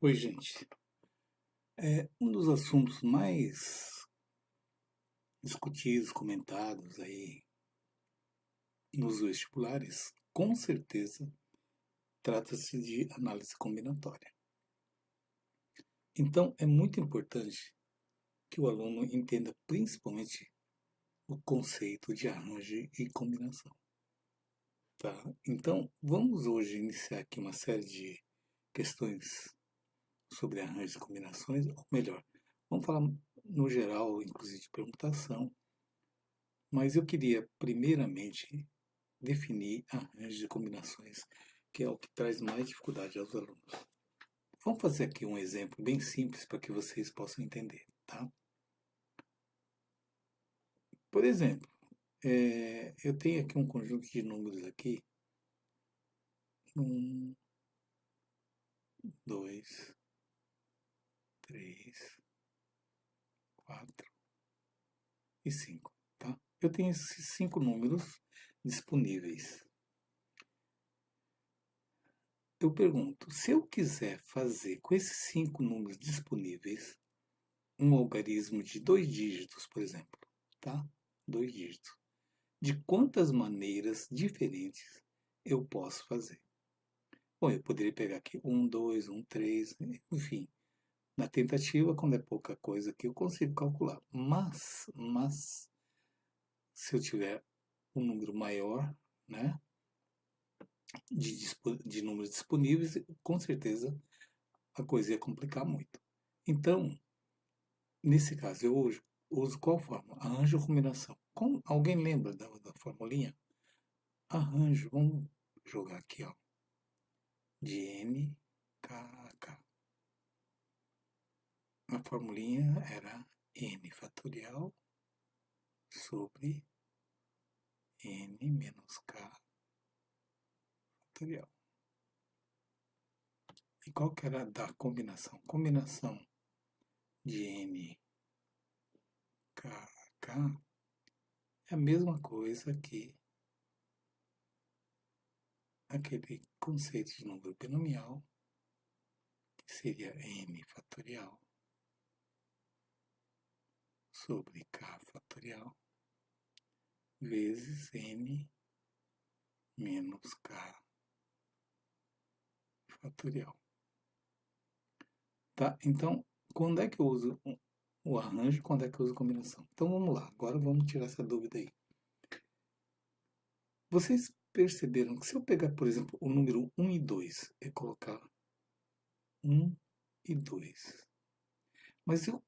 Oi, gente. Um dos assuntos mais discutidos, comentados aí nos vestibulares, com certeza, trata-se de análise combinatória. Então, é muito importante que o aluno entenda principalmente o conceito de arranjo e combinação, tá? Então, vamos hoje iniciar aqui uma série de questões sobre arranjos e combinações, ou melhor, vamos falar no geral, inclusive de permutação, mas eu queria primeiramente definir arranjos e combinações, que é o que traz mais dificuldade aos alunos. Vamos fazer aqui um exemplo bem simples para que vocês possam entender, tá? Por exemplo, eu tenho aqui um conjunto de números aqui, 1, 2, 3, 4 e 5, tá? Eu tenho esses 5 números disponíveis. Eu pergunto, se eu quiser fazer com esses 5 números disponíveis um algarismo de 2 dígitos, por exemplo, tá? 2 dígitos. De quantas maneiras diferentes eu posso fazer? Bom, eu poderia pegar aqui 1, 2, 1, 3, enfim. Na tentativa, quando é pouca coisa aqui, eu consigo calcular. Mas se eu tiver um número maior, né, de números disponíveis, com certeza a coisa ia complicar muito. Então, nesse caso, eu uso qual forma? Arranjo ou combinação? Alguém lembra da formulinha? Arranjo, vamos jogar aqui, ó, de N, K, K. A formulinha era N fatorial sobre N menos K fatorial. E qual que era da combinação? Combinação de N, K, K é a mesma coisa que aquele conceito de número binomial, que seria N fatorial sobre K fatorial vezes N menos K fatorial. Tá? Então, quando é que eu uso o arranjo, quando é que eu uso a combinação? Então vamos lá, agora vamos tirar essa dúvida aí. Vocês perceberam que se eu pegar, por exemplo, o número 1 e 2 e colocar 1 e 2, mas se eu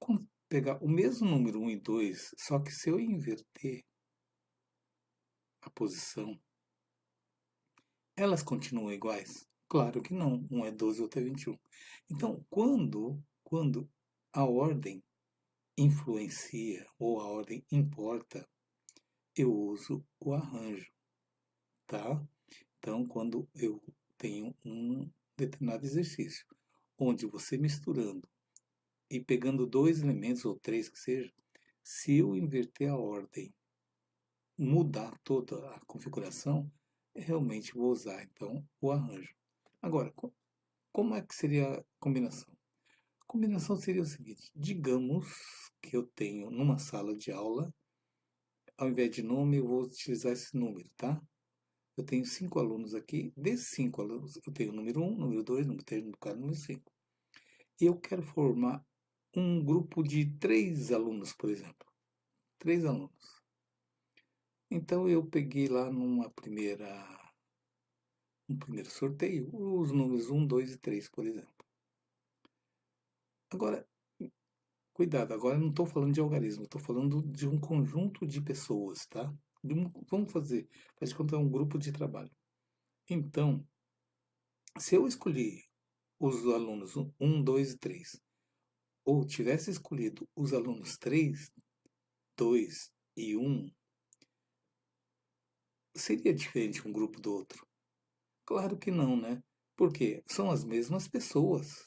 pegar o mesmo número 1 e 2, só que se eu inverter a posição, elas continuam iguais? Claro que não. Um é 12 e outro é 21. Então, quando a ordem influencia ou a ordem importa, eu uso o arranjo, tá? Então, quando eu tenho um determinado exercício, onde você misturando e pegando dois elementos ou três que seja, se eu inverter a ordem, mudar toda a configuração, realmente vou usar então o arranjo. Agora, como é que seria a combinação? A combinação seria o seguinte: digamos que eu tenho numa sala de aula, ao invés de nome, eu vou utilizar esse número, tá? Eu tenho 5 alunos aqui. Desses 5 alunos, eu tenho o número 1, número 2, número 3, número 4, número 5. E eu quero formar um grupo de 3 alunos, por exemplo. 3 alunos. Então eu peguei lá um primeiro sorteio, os números 1, 2 e 3, por exemplo. Agora, cuidado, agora eu não estou falando de algarismo, estou falando de um conjunto de pessoas, tá? Vamos faz de conta um grupo de trabalho. Então, se eu escolhi os alunos 1, 2 e 3, ou tivesse escolhido os alunos 3, 2 e 1, seria diferente um grupo do outro? Claro que não, né? Porque são as mesmas pessoas.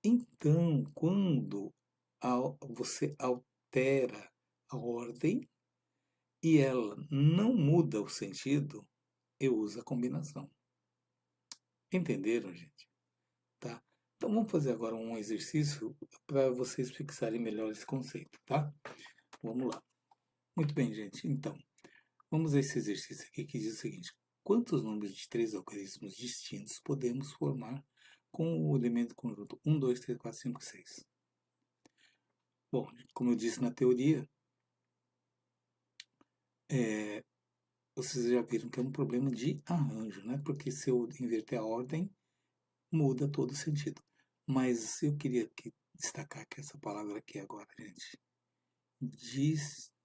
Então, quando você altera a ordem e ela não muda o sentido, eu uso a combinação. Entenderam, gente? Tá? Então vamos fazer agora um exercício para vocês fixarem melhor esse conceito, tá? Vamos lá. Muito bem, gente. Então, vamos a esse exercício aqui que diz o seguinte: quantos números de 3 algarismos distintos podemos formar com o elemento conjunto 1, 2, 3, 4, 5, 6? Bom, como eu disse na teoria, vocês já viram que é um problema de arranjo, né? Porque se eu inverter a ordem, muda todo o sentido. Mas eu queria aqui destacar que essa palavra aqui agora, gente. Distintos.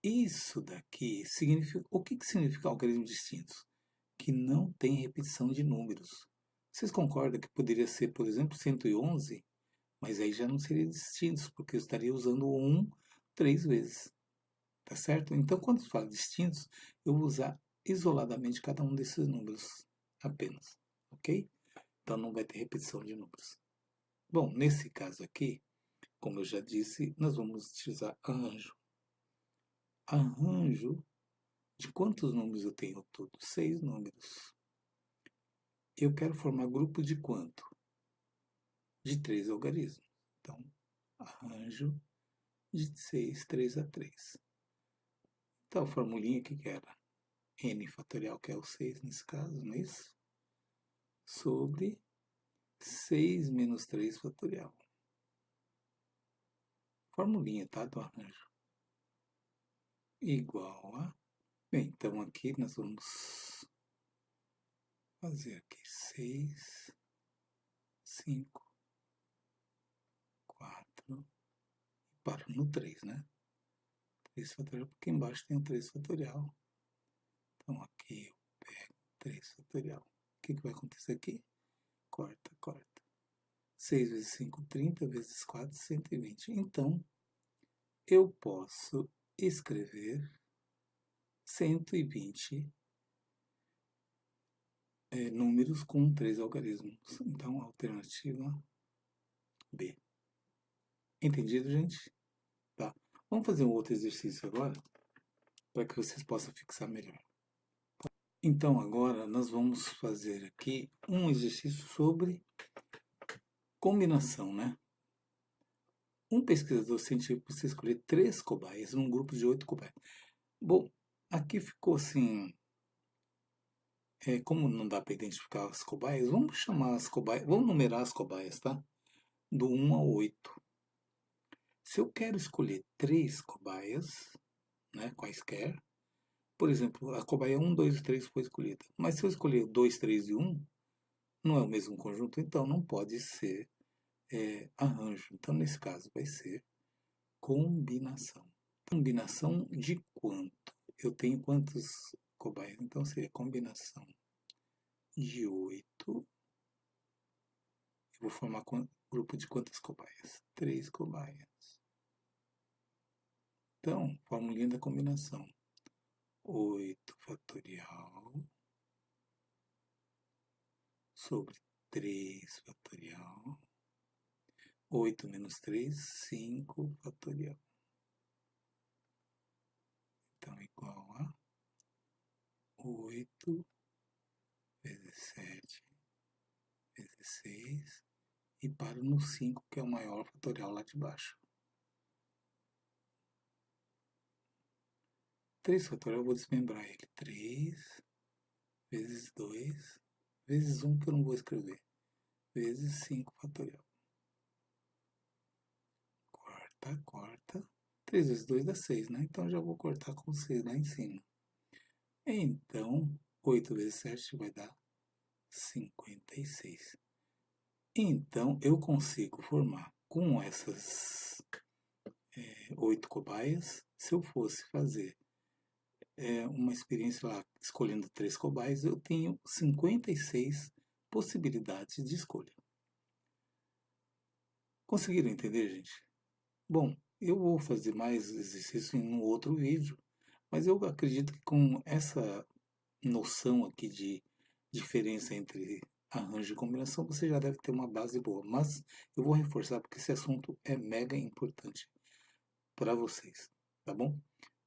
Isso daqui significa... O que significa algarismos distintos? Que não tem repetição de números. Vocês concordam que poderia ser, por exemplo, 111? Mas aí já não seria distintos, porque eu estaria usando o 1 3 vezes. Tá certo? Então, quando se fala distintos, eu vou usar isoladamente cada um desses números apenas. Ok? Então, não vai ter repetição de números. Bom, nesse caso aqui, como eu já disse, nós vamos utilizar arranjo. Arranjo de quantos números eu tenho ao todo? 6 números. Eu quero formar grupo de quanto? De 3 algarismos. Então, arranjo de 6, 3 a 3. Então, a formulinha que era n fatorial, que é o 6 nesse caso, não é isso? Sobre 6 menos 3 fatorial. Formulinha, tá? Do arranjo. Igual a... Bem, então aqui nós vamos fazer aqui 6, 5, 4, paro no 3, né? 3 fatorial, porque embaixo tem o 3 fatorial. Então aqui eu pego 3 fatorial. O que vai acontecer aqui? Corta, corta. 6 vezes 5, 30, vezes 4, 120. Então, eu posso escrever 120 números com 3 algarismos. Então, alternativa B. Entendido, gente? Tá. Vamos fazer um outro exercício agora, para que vocês possam fixar melhor. Então, agora nós vamos fazer aqui um exercício sobre combinação, né? Um pesquisador científico precisa escolher 3 cobaias num grupo de 8 cobaias. Bom, aqui ficou assim... como não dá para identificar as cobaias, vamos chamar as cobaias... Vamos numerar as cobaias, tá? Do 1 ao 8. Se eu quero escolher 3 cobaias, né, quaisquer, por exemplo, a cobaia 1, 2 e 3 foi escolhida. Mas se eu escolher 2, 3 e 1, não é o mesmo conjunto, então não pode ser arranjo. Então, nesse caso, vai ser combinação. Combinação de quanto? Eu tenho quantos cobaias? Então, seria combinação de 8. Eu vou formar grupo de quantas cobaias? 3 cobaias. Então, formulinha da combinação. 8 fatorial sobre 3 fatorial. 8 menos 3, 5 fatorial. Então, igual a 8 vezes 7 vezes 6. E paro no 5, que é o maior fatorial lá de baixo. 3 fatorial, eu vou desmembrar ele. 3 vezes 2 vezes 1, que eu não vou escrever. Vezes 5 fatorial. Corta, corta. 3 vezes 2 dá 6, né? Então, já vou cortar com 6 lá em cima. Então, 8 vezes 7 vai dar 56. Então, eu consigo formar com essas 8 cobaias. Se eu fosse fazer uma experiência lá, escolhendo 3 cobaias, eu tenho 56 possibilidades de escolha. Conseguiram entender, gente? Bom, eu vou fazer mais exercício em um outro vídeo, mas eu acredito que com essa noção aqui de diferença entre arranjo e combinação, você já deve ter uma base boa. Mas eu vou reforçar porque esse assunto é mega importante para vocês, tá bom?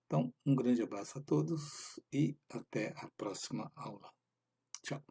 Então, um grande abraço a todos e até a próxima aula. Tchau!